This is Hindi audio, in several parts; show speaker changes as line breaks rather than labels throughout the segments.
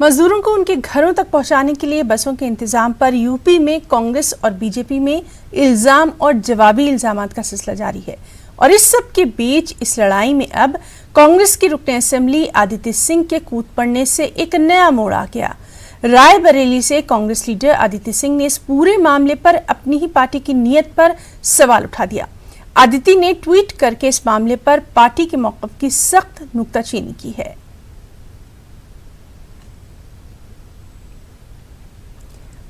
मजदूरों को उनके घरों तक पहुंचाने के लिए बसों के इंतजाम पर यूपी में कांग्रेस और बीजेपी में इल्जाम और जवाबी इल्जामात का सिलसिला जारी है। और इस सब के बीच इस लड़ाई में अब कांग्रेस की रुकने असेंबली आदित्य सिंह के कूद पड़ने से एक नया मोड़ आ गया। रायबरेली से कांग्रेस लीडर आदित्य सिंह ने इस पूरे मामले पर अपनी ही पार्टी की नीयत पर सवाल उठा दिया। आदित्य ने ट्वीट करके इस मामले पर पार्टी के मौक़िफ़ की सख्त नुक्ताचीनी की है।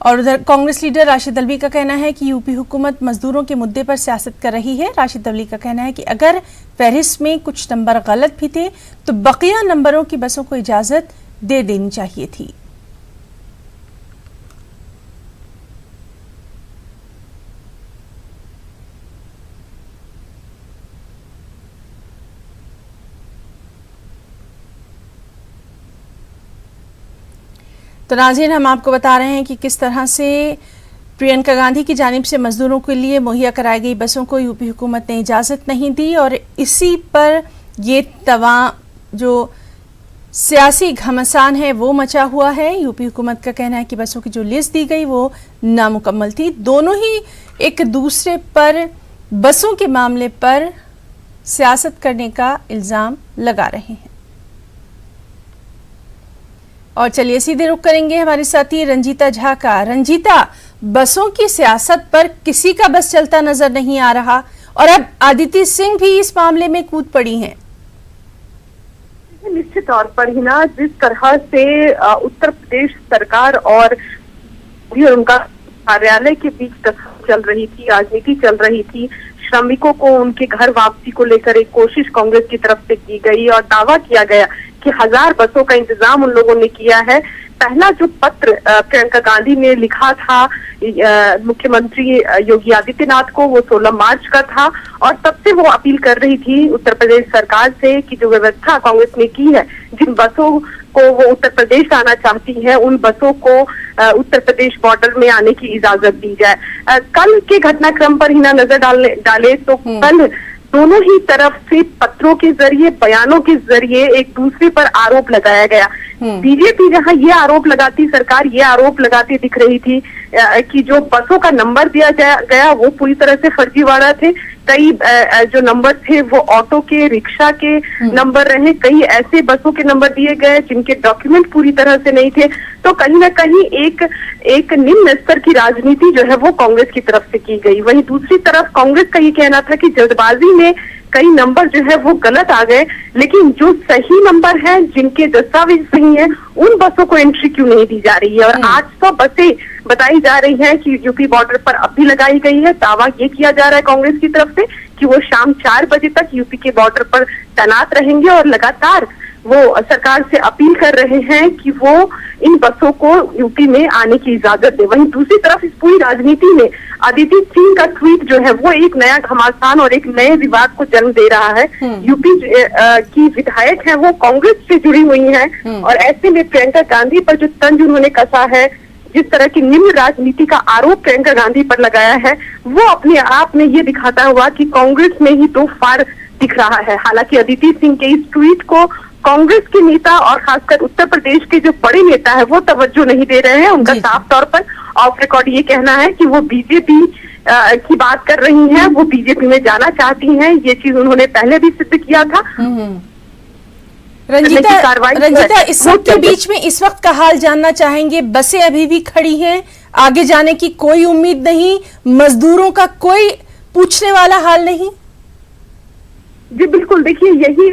और उधर कांग्रेस लीडर राशिद अल्वी का कहना है कि यूपी हुकूमत मजदूरों के मुद्दे पर सियासत कर रही है। राशिद अल्वी का कहना है कि अगर फहरिस्त में कुछ नंबर गलत भी थे तो बकिया नंबरों की बसों को इजाजत दे देनी चाहिए थी। तो नाज़रीन, हम आपको बता रहे हैं कि किस तरह से प्रियंका गांधी की जानिब से मजदूरों के लिए मुहैया कराई गई बसों को यूपी हुकूमत ने इजाज़त नहीं दी और इसी पर ये जो सियासी घमासान है वो मचा हुआ है। यूपी हुकूमत का कहना है कि बसों की जो लिस्ट दी गई वो नामुकम्मल थी। दोनों ही एक दूसरे पर बसों के मामले पर सियासत करने का इल्ज़ाम लगा रहे हैं। और चलिए सीधे रुख करेंगे हमारे साथी रंजीता झा का। रंजीता, बसों की सियासत पर किसी का बस चलता नजर नहीं आ रहा और अब आदित्य सिंह भी इस मामले में कूद पड़ी हैं।
निश्चित तौर पर ही ना, जिस तरह से उत्तर प्रदेश सरकार और उनका कार्यालय के बीच चल रही थी, राजनीति चल रही थी, श्रमिकों को उनके घर वापसी को लेकर एक कोशिश कांग्रेस की तरफ से की गई और दावा किया गया कि 1000 बसों का इंतजाम उन लोगों ने किया है। पहला जो पत्र प्रियंका गांधी ने लिखा था मुख्यमंत्री योगी आदित्यनाथ को, वो 16 मार्च का था और तब से वो अपील कर रही थी उत्तर प्रदेश सरकार से कि जो व्यवस्था कांग्रेस ने की है, जिन बसों को वो उत्तर प्रदेश आना चाहती है, उन बसों को उत्तर प्रदेश बॉर्डर में आने की इजाजत दी जाए। कल के घटनाक्रम पर ही ना नजर डाले तो कल दोनों ही तरफ से पत्रों के जरिए, बयानों के जरिए एक दूसरे पर आरोप लगाया गया। बीजेपी जहां ये आरोप लगाती, सरकार ये आरोप लगाती दिख रही थी कि जो बसों का नंबर दिया गया वो पूरी तरह से फर्जीवाड़ा थे। कई जो नंबर थे वो ऑटो के, रिक्शा के नंबर रहे, कई ऐसे बसों के नंबर दिए गए जिनके डॉक्यूमेंट पूरी तरह से नहीं थे। तो कहीं ना कहीं एक निम्न स्तर की राजनीति जो है वो कांग्रेस की तरफ से की गई। वहीं दूसरी तरफ कांग्रेस का ये कहना था कि जल्दबाजी में कई नंबर जो है वो गलत आ गए, लेकिन जो सही नंबर है, जिनके दस्तावेज सही है, उन बसों को एंट्री क्यों नहीं दी जा रही है। और 800 बसें बताई जा रही है कि यूपी बॉर्डर पर अब भी लगाई गई है। दावा ये किया जा रहा है कांग्रेस की तरफ से कि वो शाम 4 बजे तक यूपी के बॉर्डर पर तैनात रहेंगे और लगातार वो सरकार से अपील कर रहे हैं कि वो इन बसों को यूपी में आने की इजाजत दे। वहीं दूसरी तरफ इस पूरी राजनीति में आदित्य सिंह का ट्वीट जो है वो एक नया घमासान और एक नए विवाद को जन्म दे रहा है। यूपी की विधायक है वो कांग्रेस से जुड़ी हुई हैं और ऐसे में प्रियंका गांधी पर जो तंज उन्होंने कसा है, जिस तरह की निम्न राजनीति का आरोप प्रियंका गांधी पर लगाया है, वो अपने आप में ये दिखाता हुआ कि कांग्रेस में ही दो फाड़ दिख रहा है। हालांकि आदित्य सिंह के इस ट्वीट को कांग्रेस के नेता और खासकर उत्तर प्रदेश के जो बड़े नेता है वो तवज्जो नहीं दे रहे हैं। उनका साफ तौर पर ऑफ रिकॉर्ड ये कहना है कि वो बीजेपी की बात कर रही हैं, वो बीजेपी में जाना चाहती हैं। ये चीज उन्होंने पहले भी सिद्ध किया था।
रंजीता, इस सब के बीच में इस वक्त का हाल जानना चाहेंगे। बसें अभी भी खड़ी हैं, आगे जाने की कोई उम्मीद नहीं, मजदूरों का कोई पूछने वाला हाल नहीं।
जी बिल्कुल, देखिए यही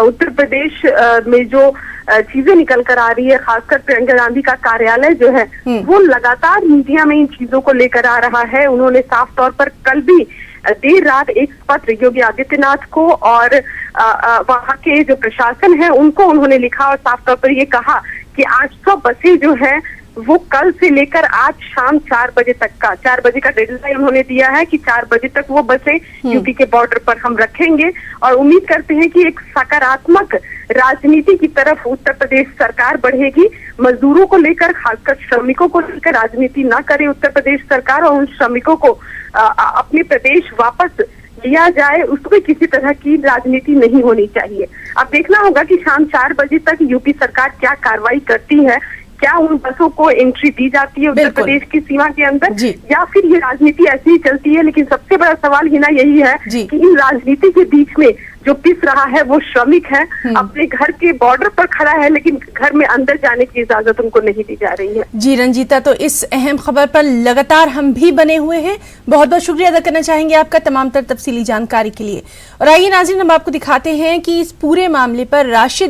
उत्तर प्रदेश में जो चीजें निकल कर आ रही है, खासकर प्रियंका गांधी का कार्यालय जो है वो लगातार मीडिया में इन चीजों को लेकर आ रहा है। उन्होंने साफ तौर पर कल भी देर रात एक पत्र योगी आदित्यनाथ को और वहां के जो प्रशासन है उनको उन्होंने लिखा और साफ तौर पर ये कहा कि 800 बसें जो है वो कल से लेकर आज शाम 4 बजे तक का 4 बजे का डेडलाइन उन्होंने दिया है कि 4 बजे तक वो बसें यूपी के बॉर्डर पर हम रखेंगे और उम्मीद करते हैं कि एक सकारात्मक राजनीति की तरफ उत्तर प्रदेश सरकार बढ़ेगी। मजदूरों को लेकर, खासकर श्रमिकों को लेकर राजनीति ना करे उत्तर प्रदेश सरकार और उन श्रमिकों को अपने प्रदेश वापस लिया जाए, उसमें किसी तरह की राजनीति नहीं होनी चाहिए। अब देखना होगा कि शाम 4 बजे तक यूपी सरकार क्या कार्रवाई करती है, क्या उन बसों को एंट्री दी जाती है उत्तर प्रदेश की सीमा के अंदर, या फिर ये राजनीति ऐसी ही चलती है। लेकिन सबसे बड़ा सवाल हिना यही है कि इन राजनीति के बीच में जो पिस रहा है वो श्रमिक है, अपने घर के बॉर्डर पर खड़ा है, लेकिन घर में अंदर जाने की इजाजत उनको नहीं दी जा रही है।
जी रंजीता, तो इस अहम खबर पर लगातार हम भी बने हुए हैं। बहुत बहुत शुक्रिया अदा करना चाहेंगे आपका तमाम तर तफसीली जानकारी के लिए। और आइए नाज़रीन, हम आपको दिखाते हैं कि इस पूरे मामले पर राशिद